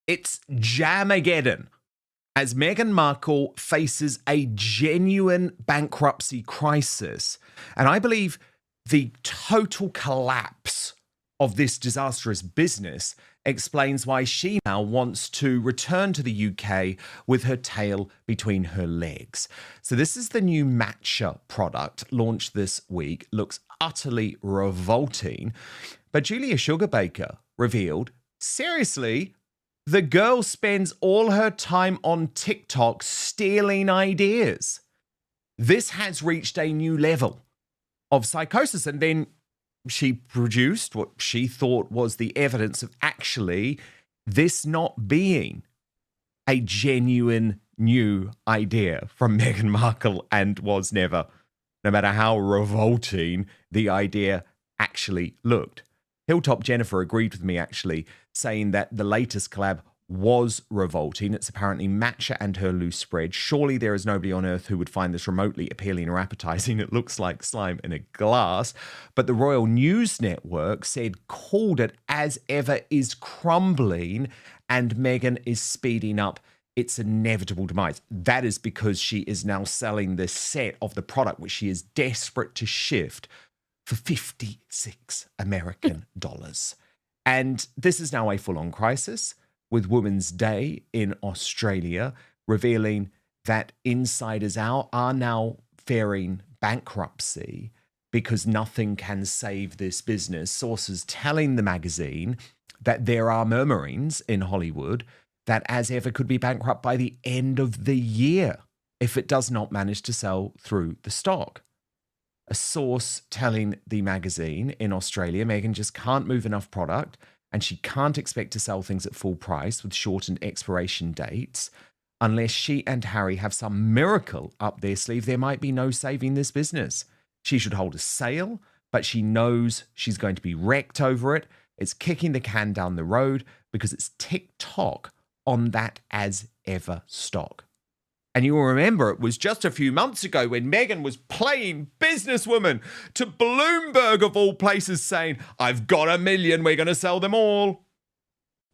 It's Jamageddon as Meghan Markle faces a genuine bankruptcy crisis. And I believe the total collapse of this disastrous business explains why she now wants to return to the UK with her tail between her legs. So this is the new matcha product launched this week. Looks utterly revolting. But Julia Sugarbaker revealed, seriously, the girl spends all her time on TikTok stealing ideas. This has reached a new level of psychosis. And then she produced what she thought was the evidence of actually this not being a genuine new idea from Meghan Markle and was never, no matter how revolting the idea actually looked. Hilltop Jennifer agreed with me, actually, saying that the latest collab was revolting. It's apparently matcha and her loose spread. Surely there is nobody on earth who would find this remotely appealing or appetizing. It looks like slime in a glass. But the Royal News Network called it as ever is crumbling, and Meghan is speeding up its inevitable demise. That is because she is now selling the set of the product, which she is desperate to shift for 56 American dollars. And this is now a full-on crisis, with Women's Day in Australia revealing that insiders are now fearing bankruptcy because nothing can save this business. Sources telling the magazine that there are murmurings in Hollywood that As Ever could be bankrupt by the end of the year if it does not manage to sell through the stock. A source telling the magazine in Australia, Meghan just can't move enough product and she can't expect to sell things at full price with shortened expiration dates. Unless she and Harry have some miracle up their sleeve, there might be no saving this business. She should hold a sale, but she knows she's going to be wrecked over it. It's kicking the can down the road because it's TikTok on that As Ever stock. And you will remember it was just a few months ago when Meghan was playing businesswoman to Bloomberg, of all places, saying, I've got $1 million, we're going to sell them all.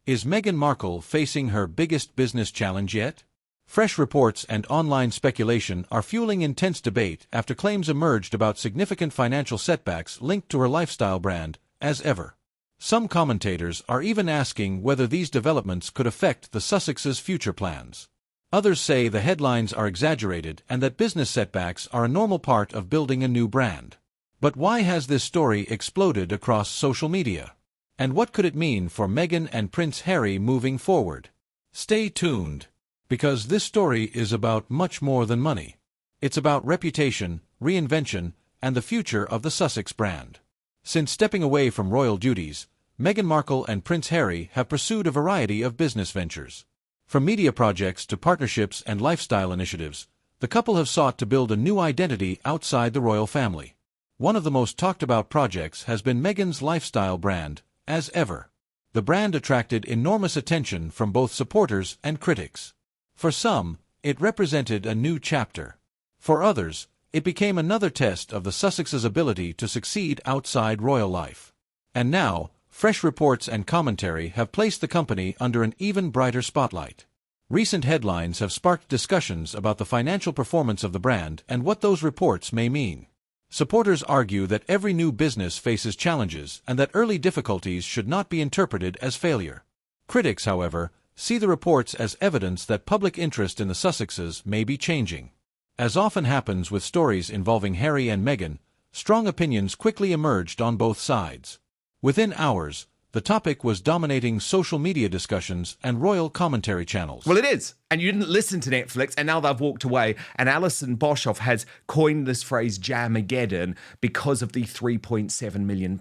Is Meghan Markle facing her biggest business challenge yet? Fresh reports and online speculation are fueling intense debate after claims emerged about significant financial setbacks linked to her lifestyle brand, As Ever. Some commentators are even asking whether these developments could affect the Sussexes' future plans. Others say the headlines are exaggerated and that business setbacks are a normal part of building a new brand. But why has this story exploded across social media? And what could it mean for Meghan and Prince Harry moving forward? Stay tuned, because this story is about much more than money. It's about reputation, reinvention, and the future of the Sussex brand. Since stepping away from royal duties, Meghan Markle and Prince Harry have pursued a variety of business ventures. From media projects to partnerships and lifestyle initiatives, the couple have sought to build a new identity outside the royal family. One of the most talked-about projects has been Meghan's lifestyle brand, As Ever. The brand attracted enormous attention from both supporters and critics. For some, it represented a new chapter. For others, it became another test of the Sussexes' ability to succeed outside royal life. And now, fresh reports and commentary have placed the company under an even brighter spotlight. Recent headlines have sparked discussions about the financial performance of the brand and what those reports may mean. Supporters argue that every new business faces challenges and that early difficulties should not be interpreted as failure. Critics, however, see the reports as evidence that public interest in the Sussexes may be changing. As often happens with stories involving Harry and Meghan, strong opinions quickly emerged on both sides. Within hours, the topic was dominating social media discussions and royal commentary channels. Well, it is. And you didn't listen to Netflix, and now they've walked away. And Alison Boshoff has coined this phrase Jamageddon because of the £3.7 million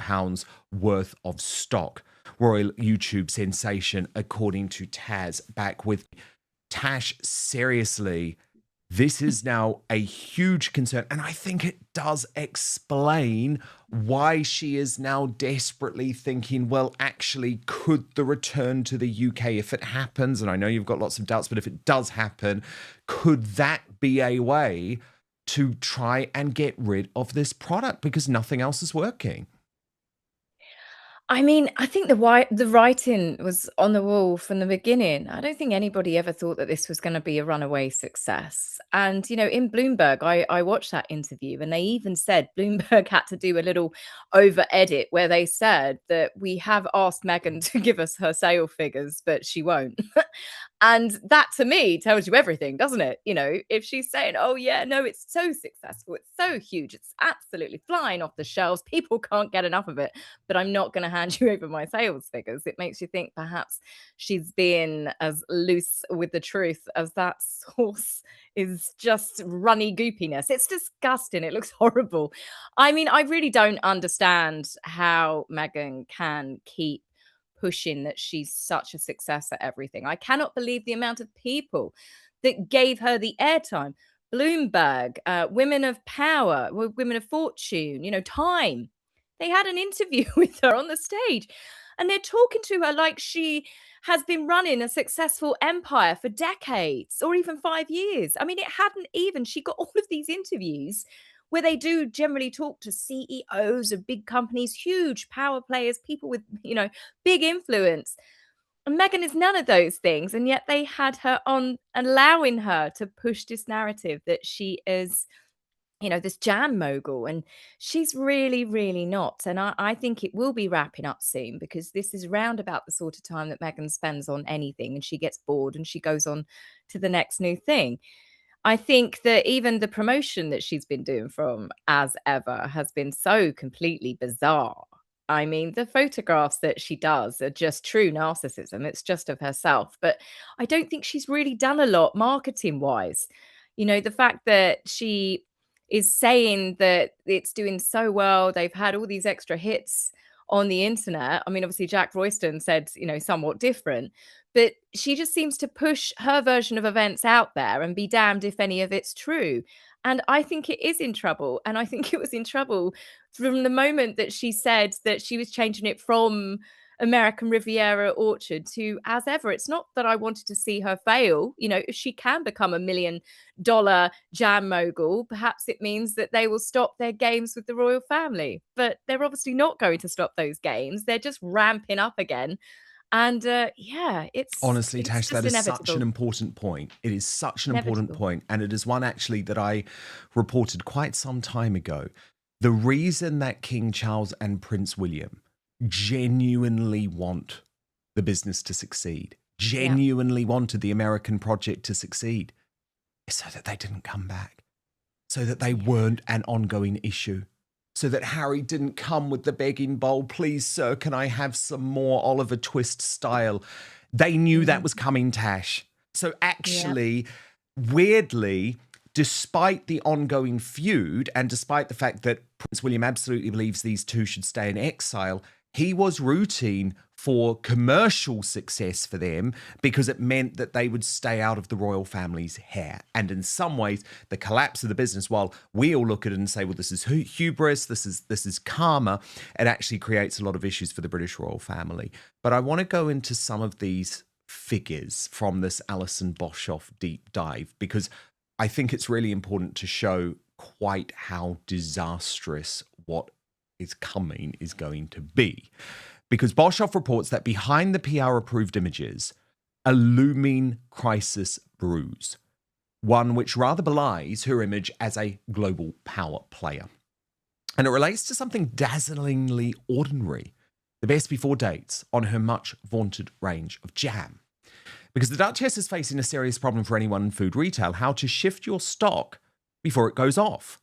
worth of stock. Royal YouTube sensation, according to Taz, back with Tash, seriously. This is now a huge concern, and I think it does explain why she is now desperately thinking, well, actually, could the return to the UK, if it happens, and I know you've got lots of doubts, but if it does happen, could that be a way to try and get rid of this product because nothing else is working? I mean, I think the writing was on the wall from the beginning. I don't think anybody ever thought that this was going to be a runaway success. And, in Bloomberg, I watched that interview and they even said Bloomberg had to do a little over edit where they said that we have asked Meghan to give us her sale figures, but she won't. And that to me tells you everything, doesn't it? If she's saying, oh, yeah, no, it's so successful, it's so huge, it's absolutely flying off the shelves, people can't get enough of it, but I'm not going to hand you over my sales figures. It makes you think perhaps she's being as loose with the truth as that source is just runny goopiness. It's disgusting. It looks horrible. I mean, I really don't understand how Meghan can keep pushing that she's such a success at everything. I cannot believe the amount of people that gave her the airtime. Bloomberg, Women of Power, Women of Fortune, Time. They had an interview with her on the stage and they're talking to her like she has been running a successful empire for decades or even 5 years. I mean, she got all of these interviews where they do generally talk to CEOs of big companies, huge power players, people with, big influence. And Meghan is none of those things. And yet they had her on, allowing her to push this narrative that she is, this jam mogul. And she's really, really not. And I think it will be wrapping up soon because this is round about the sort of time that Meghan spends on anything and she gets bored and she goes on to the next new thing. I think that even the promotion that she's been doing from As Ever has been so completely bizarre. I mean, the photographs that she does are just true narcissism. It's just of herself. But I don't think she's really done a lot marketing wise. The fact that she is saying that it's doing so well, they've had all these extra hits on the internet. I mean, obviously, Jack Royston said, somewhat different, but she just seems to push her version of events out there and be damned if any of it's true. And I think it is in trouble. And I think it was in trouble from the moment that she said that she was changing it from American Riviera Orchard to As Ever. It's not that I wanted to see her fail. If she can become $1 million jam mogul, perhaps it means that they will stop their games with the royal family. But they're obviously not going to stop those games. They're just ramping up again. And Honestly, it's Tash, just that is inevitable. such an important point. It is such an important Inevitable. point, and it is one actually that I reported quite some time ago. The reason that King Charles and Prince William genuinely want the business to succeed, genuinely wanted the American project to succeed, is so that they didn't come back, so that they weren't an ongoing issue, so that Harry didn't come with the begging bowl, please, sir, can I have some more Oliver Twist style? They knew that was coming, Tash. So actually, weirdly, despite the ongoing feud and despite the fact that Prince William absolutely believes these two should stay in exile, he was rooting for commercial success for them because it meant that they would stay out of the royal family's hair. And in some ways, the collapse of the business, while we all look at it and say, well, this is hubris, this is karma, it actually creates a lot of issues for the British royal family. But I want to go into some of these figures from this Alison Boshoff deep dive because I think it's really important to show quite how disastrous what is coming is going to be. Because Boshoff reports that behind the PR-approved images, a looming crisis brews, one which rather belies her image as a global power player. And it relates to something dazzlingly ordinary, the best before dates on her much-vaunted range of jam. Because the Duchess is facing a serious problem for anyone in food retail, how to shift your stock before it goes off.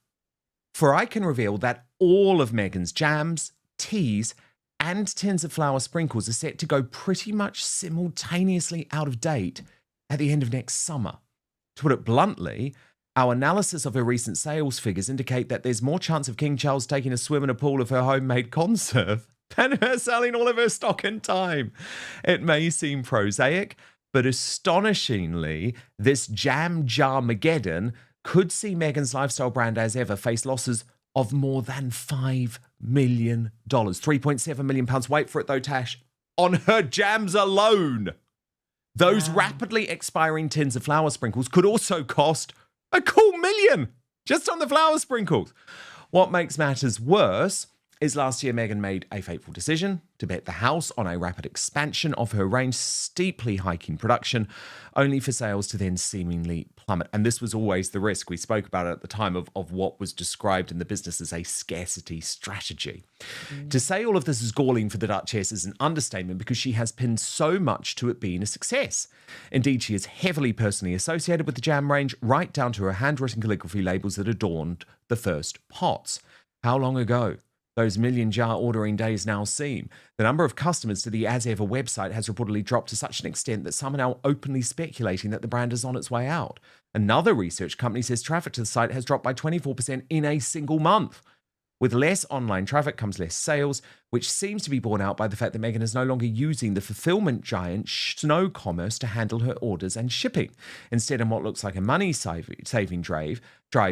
For I can reveal that all of Meghan's jams, teas, and tins of flour sprinkles are set to go pretty much simultaneously out of date at the end of next summer. To put it bluntly, our analysis of her recent sales figures indicate that there's more chance of King Charles taking a swim in a pool of her homemade conserve than her selling all of her stock in time. It may seem prosaic, but astonishingly, this jam jar-mageddon could see Meghan's lifestyle brand As Ever face losses of more than $5 million. £3.7 million. Wait for it though, Tash. On her jams alone. Those rapidly expiring tins of flour sprinkles could also cost a cool $1 million just on the flour sprinkles. What makes matters worse is last year Meghan made a fateful decision to bet the house on a rapid expansion of her range, steeply hiking production, only for sales to then seemingly plummet. And this was always the risk. We spoke about it at the time of what was described in the business as a scarcity strategy. To say all of this is galling for the Duchess is an understatement because she has pinned so much to it being a success. Indeed, she is heavily personally associated with the jam range, right down to her handwritten calligraphy labels that adorned the first pots. How long ago those million-jar ordering days now seem? The number of customers to the As Ever website has reportedly dropped to such an extent that some are now openly speculating that the brand is on its way out. Another research company says traffic to the site has dropped by 24% in a single month. With less online traffic comes less sales, which seems to be borne out by the fact that Meghan is no longer using the fulfillment giant Snow Commerce to handle her orders and shipping. Instead, in what looks like a money-saving drive,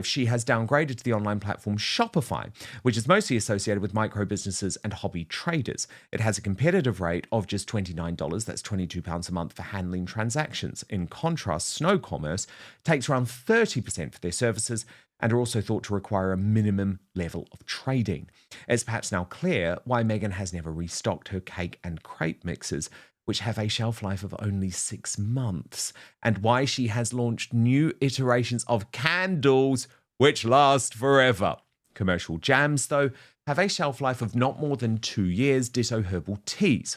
she has downgraded to the online platform Shopify, which is mostly associated with micro businesses and hobby traders. It has a competitive rate of just $29, that's £22 a month for handling transactions. In contrast, Snow Commerce takes around 30% for their services and are also thought to require a minimum level of trading. It's perhaps now clear why Meghan has never restocked her cake and crepe mixes, which have a shelf life of only 6 months, and why she has launched new iterations of candles which last forever. Commercial jams, though, have a shelf life of not more than 2 years, ditto herbal teas.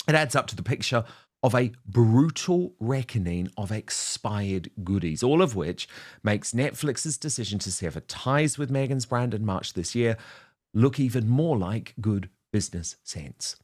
It adds up to the picture of a brutal reckoning of expired goodies, all of which makes Netflix's decision to sever ties with Meghan's brand in March this year look even more like good business sense.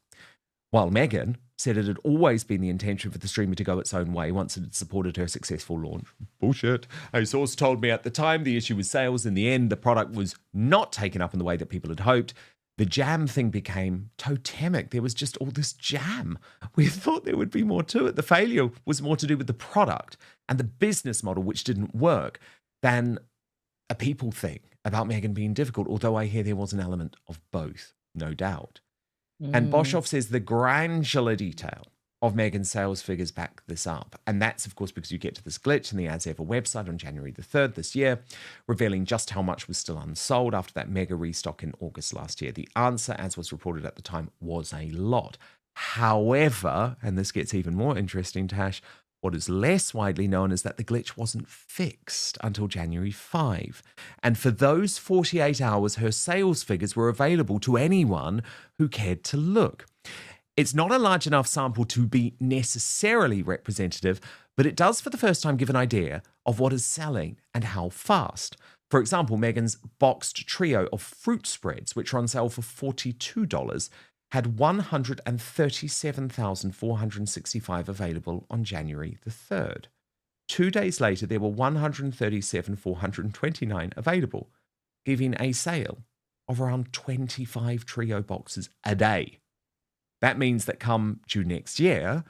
While Meghan said it had always been the intention for the streamer to go its own way once it had supported her successful launch. Bullshit. A source told me at the time the issue was sales. In the end, the product was not taken up in the way that people had hoped. The jam thing became totemic. There was just all this jam. We thought there would be more to it. The failure was more to do with the product and the business model, which didn't work, than a people thing about Meghan being difficult, although I hear there was an element of both, no doubt. And Boshoff says the granular detail of Meghan's sales figures back this up. And that's, of course, because you get to this glitch in the As Ever website on January the 3rd this year, revealing just how much was still unsold after that mega restock in August last year. The answer, as was reported at the time, was a lot. However, and this gets even more interesting, Tash, what is less widely known is that the glitch wasn't fixed until January 5. And for those 48 hours, her sales figures were available to anyone who cared to look. It's not a large enough sample to be necessarily representative, but it does for the first time give an idea of what is selling and how fast. For example, Meghan's boxed trio of fruit spreads, which are on sale for $42, had 137,465 available on January the 3rd. 2 days later, there were 137,429 available, giving a sale of around 25 trio boxes a day. That means that come June next year,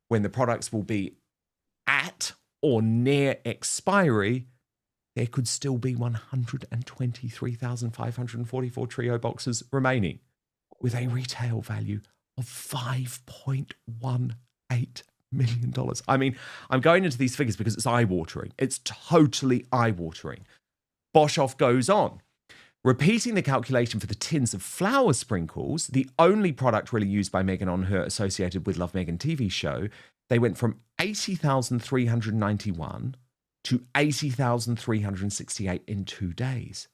when the products will be at or near expiry, there could still be 123,544 trio boxes remaining, with a retail value of $5.18 million. I mean, I'm going into these figures because it's eye-watering. It's totally eye-watering. Boshoff goes on, repeating the calculation for the tins of flour sprinkles, the only product really used by Meghan on her associated with Love Meghan TV show. They went from 80,391 to 80,368 in 2 days.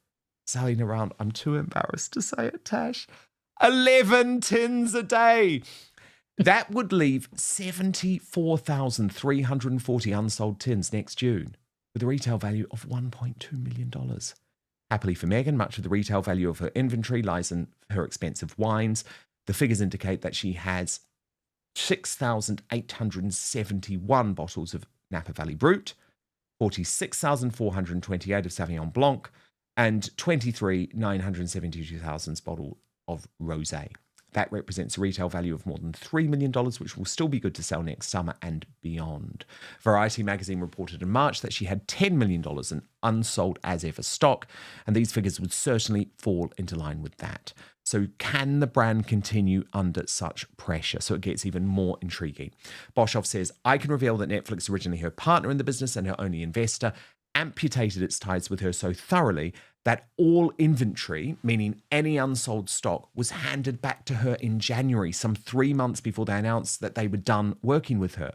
Selling around, I'm too embarrassed to say it, Tash, 11 tins a day. That would leave 74,340 unsold tins next June, with a retail value of $1.2 million. Happily for Meghan, much of the retail value of her inventory lies in her expensive wines. The figures indicate that she has 6,871 bottles of Napa Valley Brut, 46,428 of Sauvignon Blanc, and 23,972 bottles of rosé. That represents a retail value of more than $3 million, which will still be good to sell next summer and beyond. Variety magazine reported in March that she had $10 million in unsold As Ever stock, and these figures would certainly fall into line with that. So can the brand continue under such pressure? So it gets even more intriguing. Boshoff says, I can reveal that Netflix, originally her partner in the business and her only investor, amputated its ties with her so thoroughly that all inventory, meaning any unsold stock, was handed back to her in January, some 3 months before they announced that they were done working with her.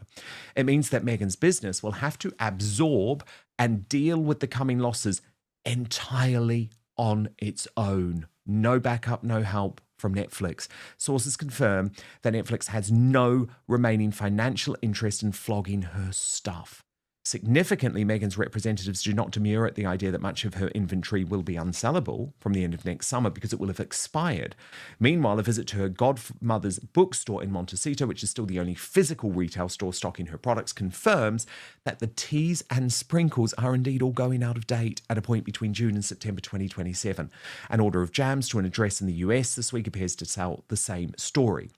It means that Meghan's business will have to absorb and deal with the coming losses entirely on its own. No backup, no help from Netflix. Sources confirm that Netflix has no remaining financial interest in flogging her stuff. Significantly, Meghan's representatives do not demur at the idea that much of her inventory will be unsellable from the end of next summer because it will have expired. Meanwhile, a visit to her godmother's bookstore in Montecito, which is still the only physical retail store stocking her products, confirms that the teas and sprinkles are indeed all going out of date at a point between June and September 2027. An order of jams to an address in the US this week appears to tell the same story.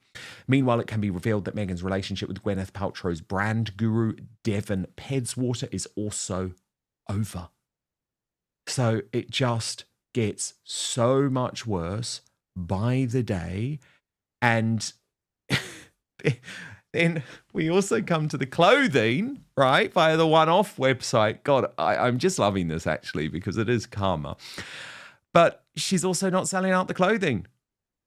Meanwhile, it can be revealed that Meghan's relationship with Gwyneth Paltrow's brand guru, Devon Pedswater, is also over. So it just gets so much worse by the day. And then we also come to the clothing, right, via the one-off website. God, I'm just loving this, actually, because it is karma. But she's also not selling out the clothing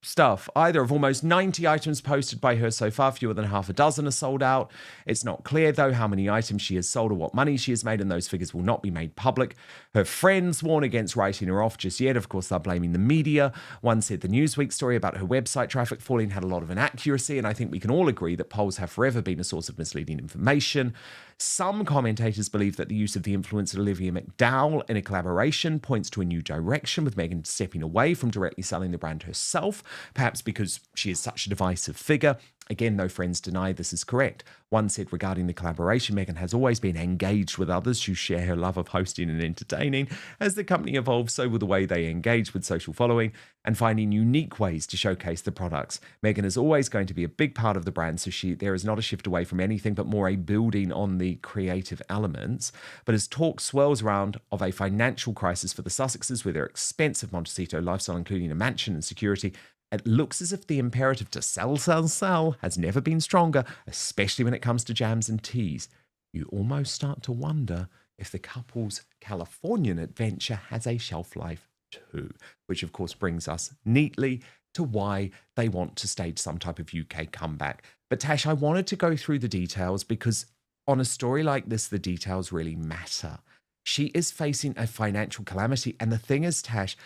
stuff either. Of almost 90 items posted by her so far, fewer than half a dozen are sold out. It's not clear, though, how many items she has sold or what money she has made, and those figures will not be made public. Her friends warn against writing her off just yet. Of course, they're blaming the media. One said the Newsweek story about her website traffic falling had a lot of inaccuracy, and I think we can all agree that polls have forever been a source of misleading information. Some commentators believe that the use of the influencer Olivia McDowell in a collaboration points to a new direction, with Meghan stepping away from directly selling the brand herself, perhaps because she is such a divisive figure. Again, no friends deny this is correct. One said regarding the collaboration, Meghan has always been engaged with others who share her love of hosting and entertaining. As the company evolves, so will the way they engage with social following and finding unique ways to showcase the products. Meghan is always going to be a big part of the brand, so there is not a shift away from anything, but more a building on the creative elements. But as talk swirls around of a financial crisis for the Sussexes with their expensive Montecito lifestyle, including a mansion and security, it looks as if the imperative to sell has never been stronger, especially when it comes to jams and teas. You almost start to wonder if the couple's Californian adventure has a shelf life too, which of course brings us neatly to why they want to stage some type of UK comeback. But Tash, I wanted to go through the details because on a story like this, the details really matter. She is facing a financial calamity. And the thing is, Tash,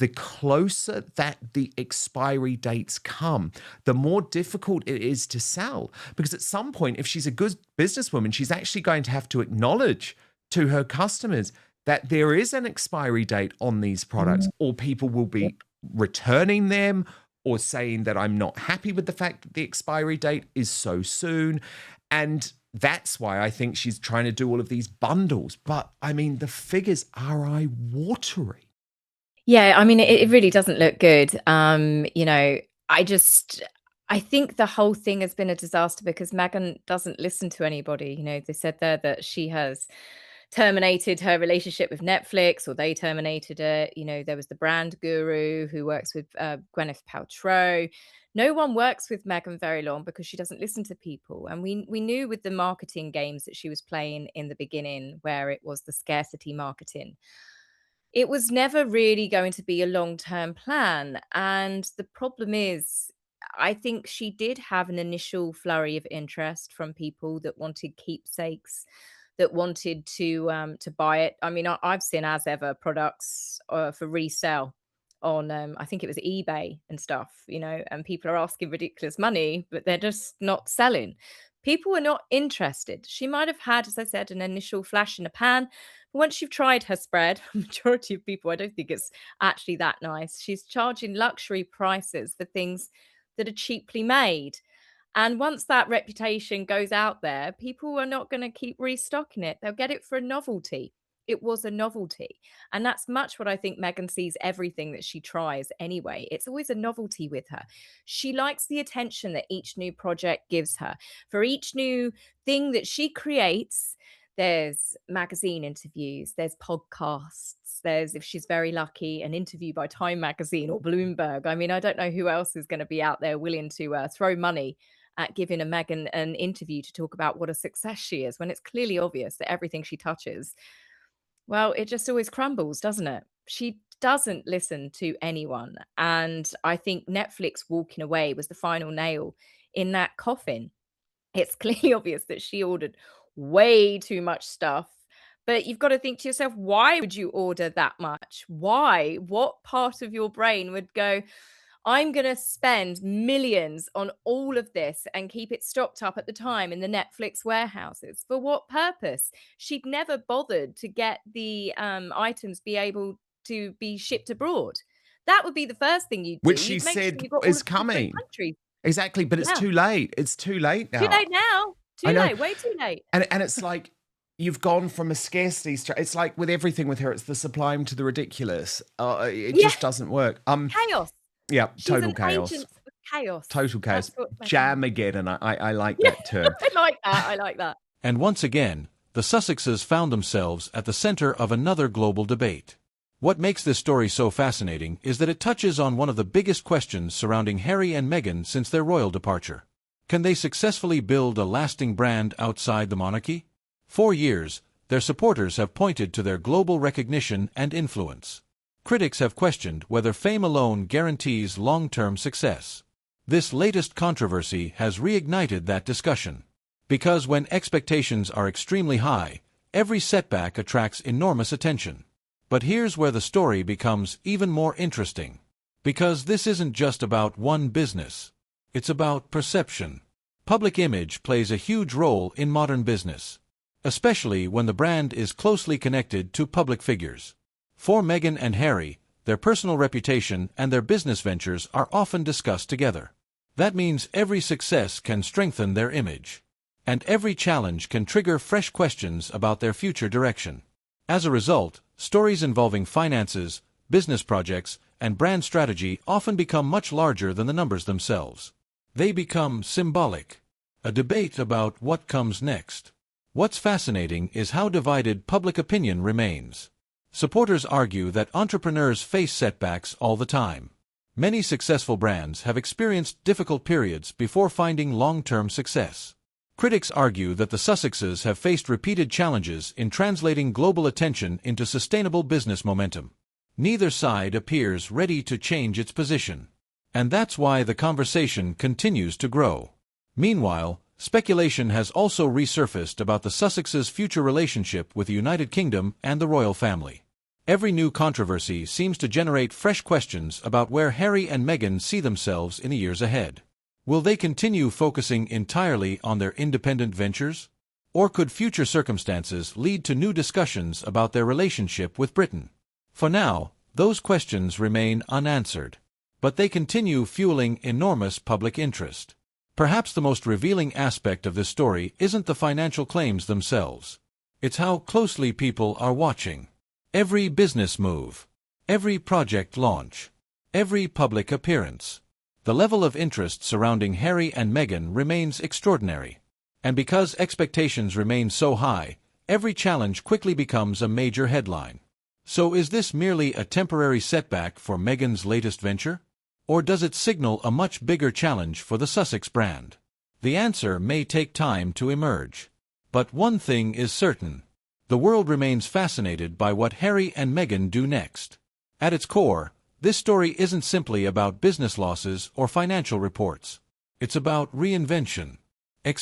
the closer that the expiry dates come, the more difficult it is to sell. Because at some point, if she's a good businesswoman, she's actually going to have to acknowledge to her customers that there is an expiry date on these products, or people will be returning them or saying that I'm not happy with the fact that the expiry date is so soon. And that's why I think she's trying to do all of these bundles. But I mean, the figures are eye-watering. Yeah, I mean, it really doesn't look good. I think the whole thing has been a disaster because Meghan doesn't listen to anybody. They said there that she has terminated her relationship with Netflix, or they terminated it. There was the brand guru who works with Gwyneth Paltrow. No one works with Meghan very long because she doesn't listen to people. And we knew with the marketing games that she was playing in the beginning, where it was the scarcity marketing, it was never really going to be a long-term plan. And the problem is, I think she did have an initial flurry of interest from people that wanted keepsakes, that wanted to buy it. I mean, I've seen as ever products for resale on I think it was eBay and stuff, and people are asking ridiculous money, but they're just not selling. People are not interested. She might have had, as I said, an initial flash in a pan. But once you've tried her spread, majority of people, I don't think it's actually that nice. She's charging luxury prices for things that are cheaply made. And once that reputation goes out there, people are not going to keep restocking it. They'll get it for a novelty. It was a novelty. And that's much what I think Meghan sees everything that she tries anyway. It's always a novelty with her. She likes the attention that each new project gives her. For each new thing that she creates, there's magazine interviews, there's podcasts, there's, if she's very lucky, an interview by Time Magazine or Bloomberg. I mean, I don't know who else is going to be out there willing to throw money at giving a Meghan an interview to talk about what a success she is, when it's clearly obvious that everything she touches, well, it just always crumbles, doesn't it? She doesn't listen to anyone. And I think Netflix walking away was the final nail in that coffin. It's clearly obvious that she ordered way too much stuff. But you've got to think to yourself, why would you order that much? Why? What part of your brain would go, I'm going to spend millions on all of this and keep it stocked up at the time in the Netflix warehouses? For what purpose? She'd never bothered to get the items be able to be shipped abroad. That would be the first thing you'd do. Which she You'd make sure said you've got all is of the different coming. countries. Exactly, but it's Yeah. too late. It's too late Too now. late now. I Too know. late. Way too late. And it's like you've gone from a scarcity. It's like with everything with her, it's the sublime to the ridiculous. It just doesn't work. Chaos. Yeah, She's total an chaos. agent of chaos. Total chaos. That's what Meghan- Jamageddon. I like that term. I like that. I like that. And once again, the Sussexes found themselves at the center of another global debate. What makes this story so fascinating is that it touches on one of the biggest questions surrounding Harry and Meghan since their royal departure. Can they successfully build a lasting brand outside the monarchy? For years, their supporters have pointed to their global recognition and influence. Critics have questioned whether fame alone guarantees long-term success. This latest controversy has reignited that discussion. Because when expectations are extremely high, every setback attracts enormous attention. But here's where the story becomes even more interesting. Because this isn't just about one business. It's about perception. Public image plays a huge role in modern business, especially when the brand is closely connected to public figures. For Meghan and Harry, their personal reputation and their business ventures are often discussed together. That means every success can strengthen their image, and every challenge can trigger fresh questions about their future direction. As a result, stories involving finances, business projects, and brand strategy often become much larger than the numbers themselves. They become symbolic, a debate about what comes next. What's fascinating is how divided public opinion remains. Supporters argue that entrepreneurs face setbacks all the time. Many successful brands have experienced difficult periods before finding long-term success. Critics argue that the Sussexes have faced repeated challenges in translating global attention into sustainable business momentum. Neither side appears ready to change its position. And that's why the conversation continues to grow. Meanwhile, speculation has also resurfaced about the Sussexes' future relationship with the United Kingdom and the royal family. Every new controversy seems to generate fresh questions about where Harry and Meghan see themselves in the years ahead. Will they continue focusing entirely on their independent ventures? Or could future circumstances lead to new discussions about their relationship with Britain? For now, those questions remain unanswered. But they continue fueling enormous public interest. Perhaps the most revealing aspect of this story isn't the financial claims themselves. It's how closely people are watching. Every business move, every project launch, every public appearance. The level of interest surrounding Harry and Meghan remains extraordinary. And because expectations remain so high, every challenge quickly becomes a major headline. So is this merely a temporary setback for Meghan's latest venture? Or does it signal a much bigger challenge for the Sussex brand? The answer may take time to emerge. But one thing is certain. The world remains fascinated by what Harry and Meghan do next. At its core, this story isn't simply about business losses or financial reports. It's about reinvention,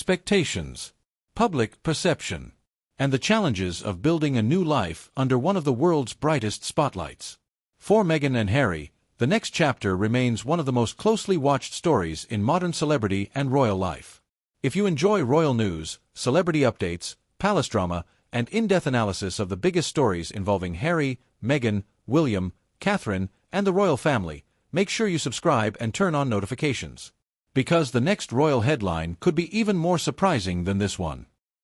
expectations, public perception, and the challenges of building a new life under one of the world's brightest spotlights. For Meghan and Harry, the next chapter remains one of the most closely watched stories in modern celebrity and royal life. If you enjoy royal news, celebrity updates, palace drama, and in-depth analysis of the biggest stories involving Harry, Meghan, William, Catherine, and the royal family, make sure you subscribe and turn on notifications. Because the next royal headline could be even more surprising than this one.